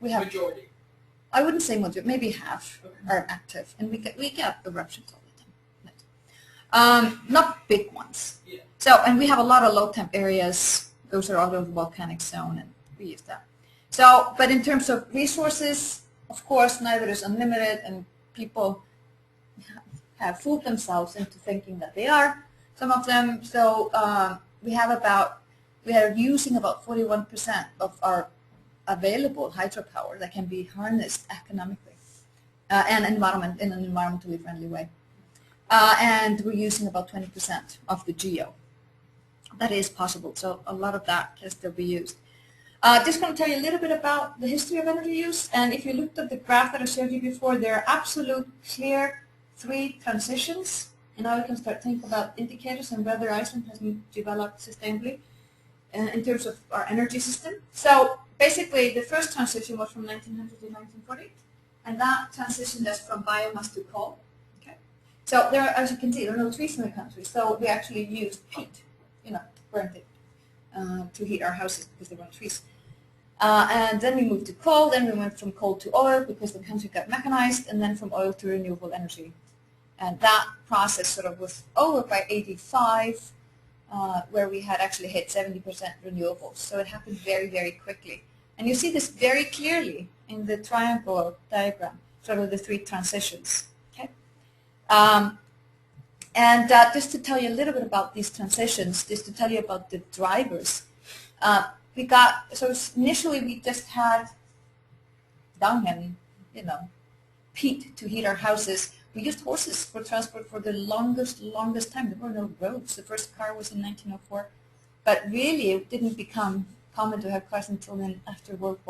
we have majority. I wouldn't say majority, maybe half Okay. are active, and we get eruptions all the time. Not big ones. Yeah. So, and we have a lot of low temp areas. Those are out of the volcanic zone, and we use that. So, but in terms of resources, of course, neither is unlimited, and people have fooled themselves into thinking that they are. Some of them. So we are using about 41% of our available hydropower that can be harnessed economically and in an environmentally friendly way. And we're using about 20% of the geo. That is possible. So a lot of that can still be used. Just going to tell you a little bit about the history of energy use. And if you looked at the graph that I showed you before, there are absolute clear 3 transitions. And now we can start thinking about indicators and whether Iceland has been developed sustainably in terms of our energy system. So basically, the first transition was from 1900 to 1940. And that transition is from biomass to coal. Okay. So there, as you can see, there are no trees in the country. So we actually used peat, burned it to heat our houses because there weren't trees. And then we moved to coal, then we went from coal to oil because the country got mechanized, and then from oil to renewable energy. And that process sort of was over by 85, where we had actually hit 70% renewables. So it happened very, very quickly. And you see this very clearly in the triangle diagram, sort of the 3 transitions. Okay. And just to tell you a little bit about these transitions, just to tell you about the drivers, so initially we just had dung and, peat to heat our houses. We used horses for transport for the longest time. There were no roads. The first car was in 1904. But really, it didn't become common to have cars until then after World War